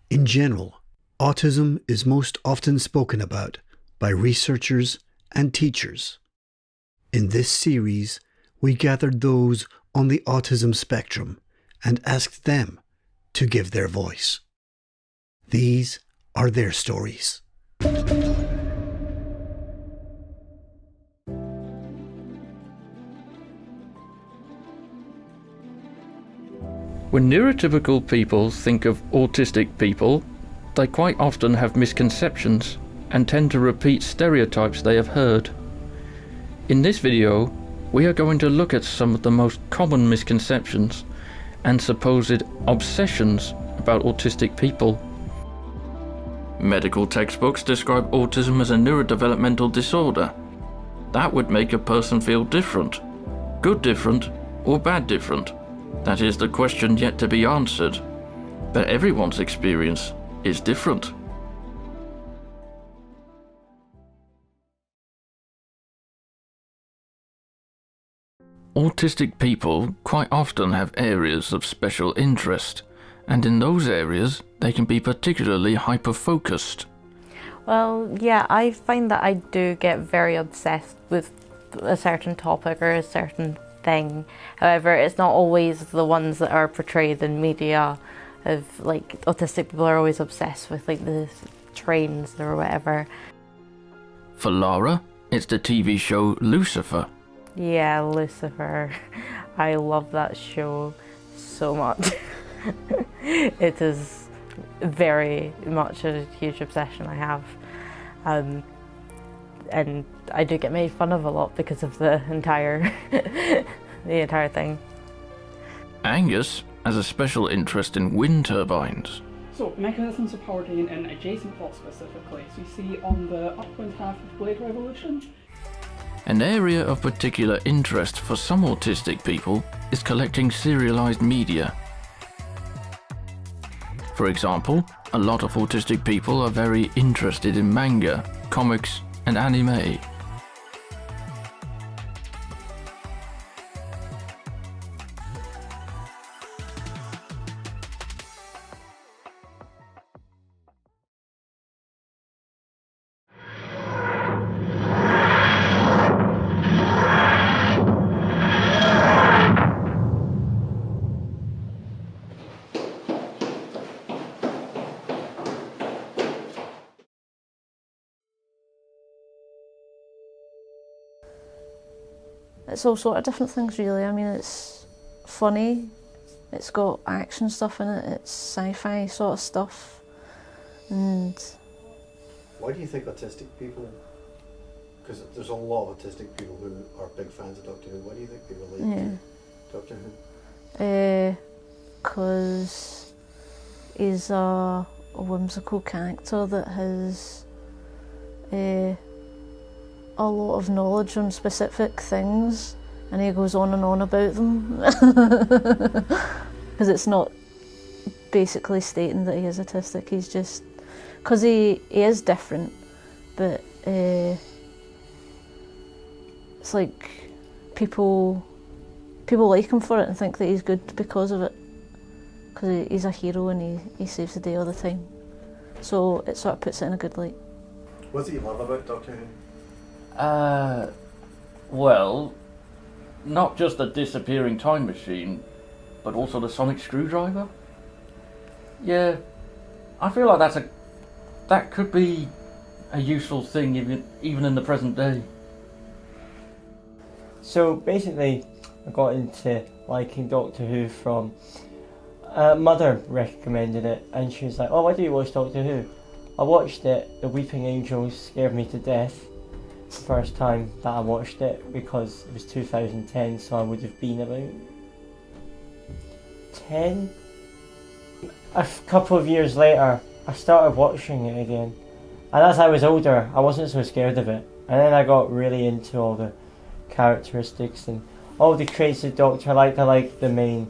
In general, autism is most often spoken about by researchers and teachers. In this series, we gathered those on the autism spectrum and asked them to give their voice. These are their stories. When neurotypical people think of autistic people, they quite often have misconceptions and tend to repeat stereotypes they have heard. In this video, we are going to look at some of the most common misconceptions and supposed obsessions about autistic people. Medical textbooks describe autism as a neurodevelopmental disorder. That would make a person feel different. Good different or bad different? That is the question yet to be answered. But everyone's experience is different. Autistic people quite often have areas of special interest, and in those areas they can be particularly hyper-focused. Well, yeah, I find that I do get very obsessed with a certain topic or a certain thing. However, it's not always the ones that are portrayed in media of like autistic people are always obsessed with like the trains or whatever. For Lara, it's the TV show Lucifer. Yeah, Lucifer. I love that show so much. It is very much a huge obsession I have. And I do get made fun of a lot because of the entire thing. Angus has a special interest in wind turbines. So, mechanisms of power gain in adjacent plots specifically. So you see on the upwind half of Blade Revolution. An area of particular interest for some autistic people is collecting serialized media. For example, a lot of autistic people are very interested in manga, comics, and anime. It's all sort of different things really. I mean, it's funny, it's got action stuff in it, it's sci-fi sort of stuff, and... Why do you think autistic people, because there's a lot of autistic people who are big fans of Doctor Who, why do you think they relate to Doctor Who? Because he's a whimsical character that has a lot of knowledge on specific things, and he goes on and on about them. Because it's not basically stating that he is autistic, he's just... Because he is different, but it's like people like him for it and think that he's good because of it. Because he's a hero and he saves the day all the time. So it sort of puts it in a good light. What do you love about Doctor Who? Well, not just the disappearing time machine, but also the sonic screwdriver. Yeah, I feel like that could be a useful thing even in the present day. So basically, I got into liking Doctor Who from Mother recommended it, and she was like, "Oh, why do you watch Doctor Who?" I watched it. The Weeping Angels scared me to death. The first time that I watched it, because it was 2010, so I would have been about 10. A couple of years later, I started watching it again, and as I was older, I wasn't so scared of it, and then I got really into all the characteristics and all the traits of Doctor. I like the main,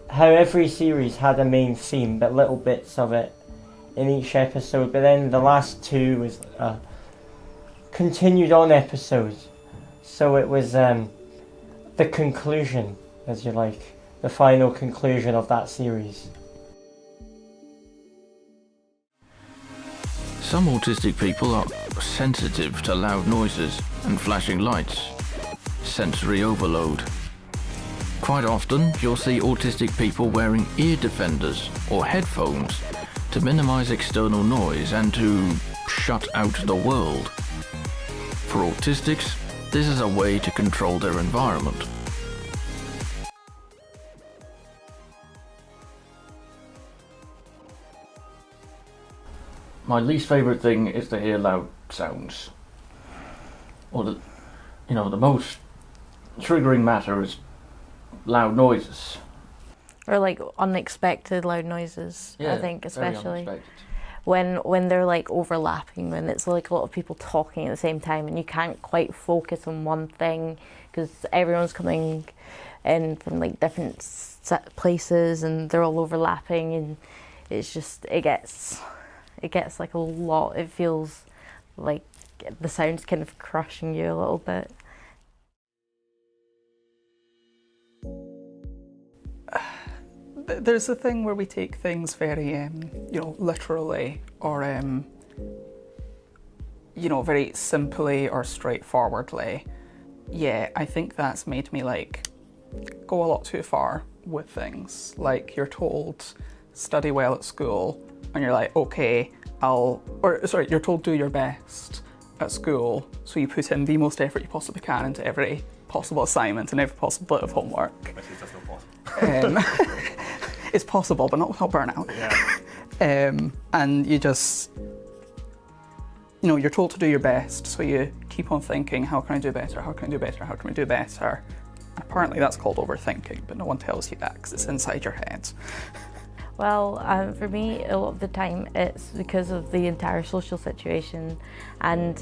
how every series had a main theme, but little bits of it in each episode, but then the last two was continued on episodes, so it was the conclusion, as you like, the final conclusion of that series. Some autistic people are sensitive to loud noises and flashing lights. Sensory overload. Quite often, you'll see autistic people wearing ear defenders or headphones to minimize external noise and to shut out the world. For autistics, this is a way to control their environment. My least favourite thing is to hear loud sounds. Or the most triggering matter is loud noises. Or like unexpected loud noises, Yeah, I think, especially. very When they're like overlapping, when it's like a lot of people talking at the same time and you can't quite focus on one thing because everyone's coming in from like different places and they're all overlapping, and it's just, it gets like a lot. It feels like the sound's kind of crushing you a little bit. There's a thing where we take things very, literally, or, very simply or straightforwardly. Yeah, I think that's made me, like, go a lot too far with things. Like, you're told, study well at school, and you're like, okay, you're told do your best at school, so you put in the most effort you possibly can into every possible assignment and every possible bit of homework. Which is just not possible. It's possible, but not without burnout. Yeah. And you just, you're told to do your best, so you keep on thinking, how can I do better? How can I do better? How can I do better? Apparently that's called overthinking, but no one tells you that because it's inside your head. Well, for me, a lot of the time it's because of the entire social situation, and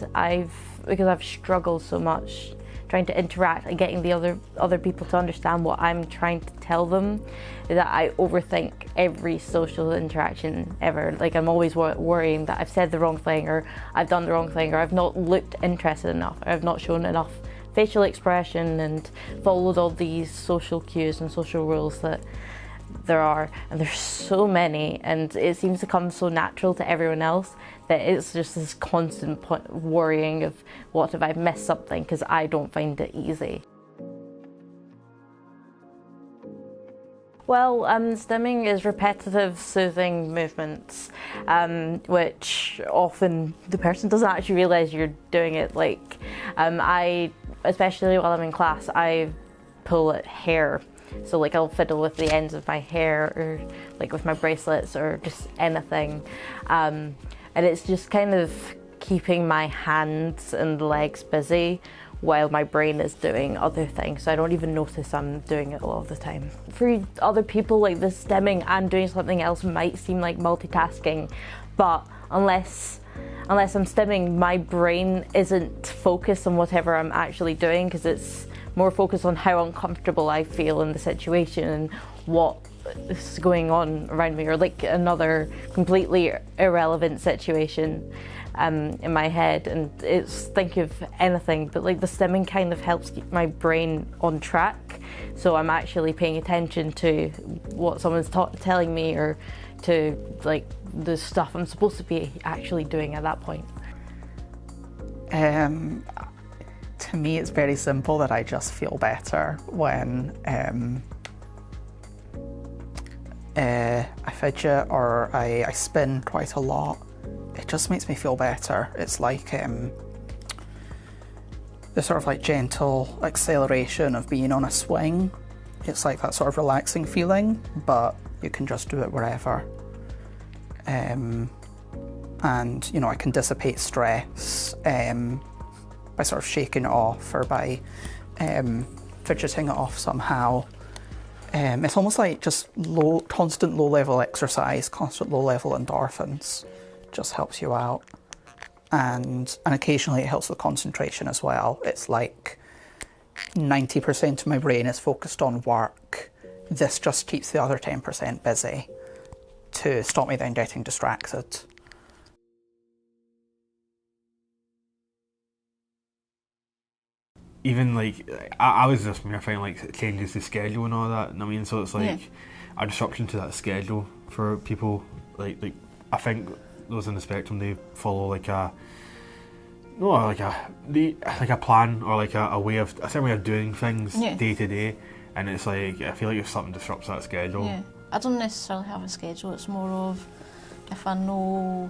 because I've struggled so much trying to interact and getting the other people to understand what I'm trying to tell them, that I overthink every social interaction ever. Like, I'm always worrying that I've said the wrong thing, or I've done the wrong thing, or I've not looked interested enough, or I've not shown enough facial expression and followed all these social cues and social rules that there are, and there's so many, and it seems to come so natural to everyone else that it's just this constant worrying of what if I've missed something, because I don't find it easy. Well, stimming is repetitive, soothing movements, which often the person doesn't actually realise you're doing it. Like, especially while I'm in class, I pull at hair. So like I'll fiddle with the ends of my hair, or like with my bracelets, or just anything. And it's just kind of keeping my hands and legs busy while my brain is doing other things. So I don't even notice I'm doing it a lot of the time. For other people, like this stimming and doing something else might seem like multitasking, but unless I'm stimming, my brain isn't focused on whatever I'm actually doing, because it's more focused on how uncomfortable I feel in the situation and what is going on around me, or like another completely irrelevant situation in my head, and it's think of anything. But like the stimming kind of helps keep my brain on track, so I'm actually paying attention to what someone's telling me, or to like the stuff I'm supposed to be actually doing at that point. To me, it's very simple that I just feel better when I fidget or I spin quite a lot. It just makes me feel better. It's like the sort of like gentle acceleration of being on a swing. It's like that sort of relaxing feeling, but you can just do it wherever. And I can dissipate stress by sort of shaking it off, or by fidgeting it off somehow. It's almost like just constant low-level exercise, constant low-level endorphins. Just helps you out. And occasionally it helps with concentration as well. It's like 90% of my brain is focused on work. This just keeps the other 10% busy to stop me then getting distracted. Even like I was just finding like changes to schedule and all that, and I mean, so it's like a disruption to that schedule for people. Like I think those on the spectrum, they follow like a like a plan or like a certain way of doing things day to day, and it's like I feel like if something disrupts that schedule. Yeah, I don't necessarily have a schedule. It's more of if I know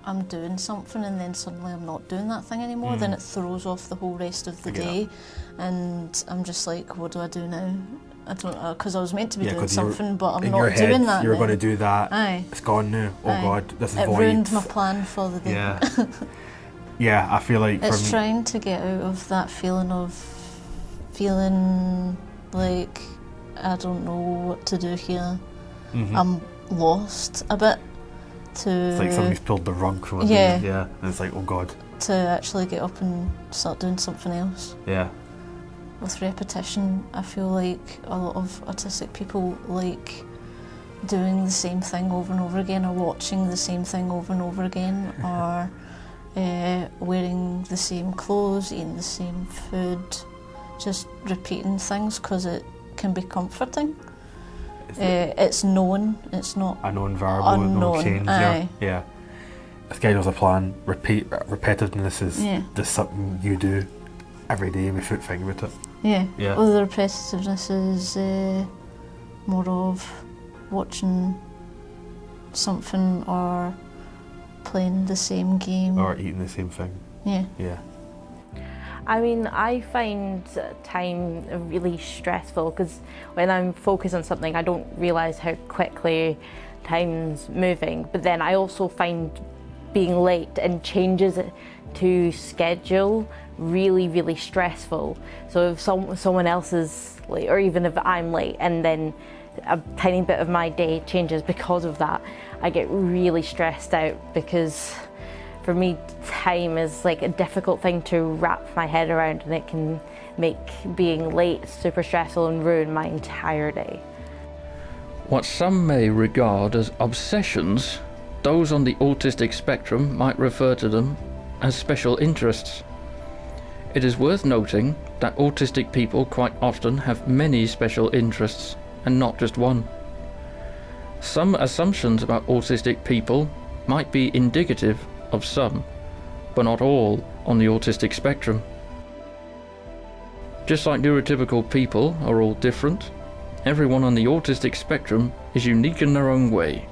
I'm doing something and then suddenly I'm not doing that thing anymore, then it throws off the whole rest of the day, and I'm just like, what do I do now? I don't know, because I was meant to be doing something, but I'm not doing that. You were now. going to do that. Aye. It's gone now. Oh God, this is it void. ruined my plan for the day. Yeah. Yeah, I feel like it's trying to get out of that feeling like I don't know what to do here. I'm lost a bit. It's like somebody's pulled the rug from it. Yeah. And it's like, oh God. To actually get up and start doing something else. Yeah. With repetition, I feel like a lot of autistic people like doing the same thing over and over again, or watching the same thing over and over again, or wearing the same clothes, eating the same food, just repeating things because it can be comforting. It's known, it's not a known variable, unknown. No change. Yeah. A schedule's a plan. Repetitiveness is just something you do every day without thinking about it. Yeah. Well, the repetitiveness is more of watching something or playing the same game. Or eating the same thing. Yeah. I mean, I find time really stressful because when I'm focused on something, I don't realise how quickly time's moving. But then I also find being late and changes to schedule really, really stressful. So if someone else is late, or even if I'm late, and then a tiny bit of my day changes because of that, I get really stressed out, because for me, time is like a difficult thing to wrap my head around, and it can make being late super stressful and ruin my entire day. What some may regard as obsessions, those on the autistic spectrum might refer to them as special interests. It is worth noting that autistic people quite often have many special interests, and not just one. Some assumptions about autistic people might be indicative of some, but not all, on the autistic spectrum. Just like neurotypical people are all different, everyone on the autistic spectrum is unique in their own way.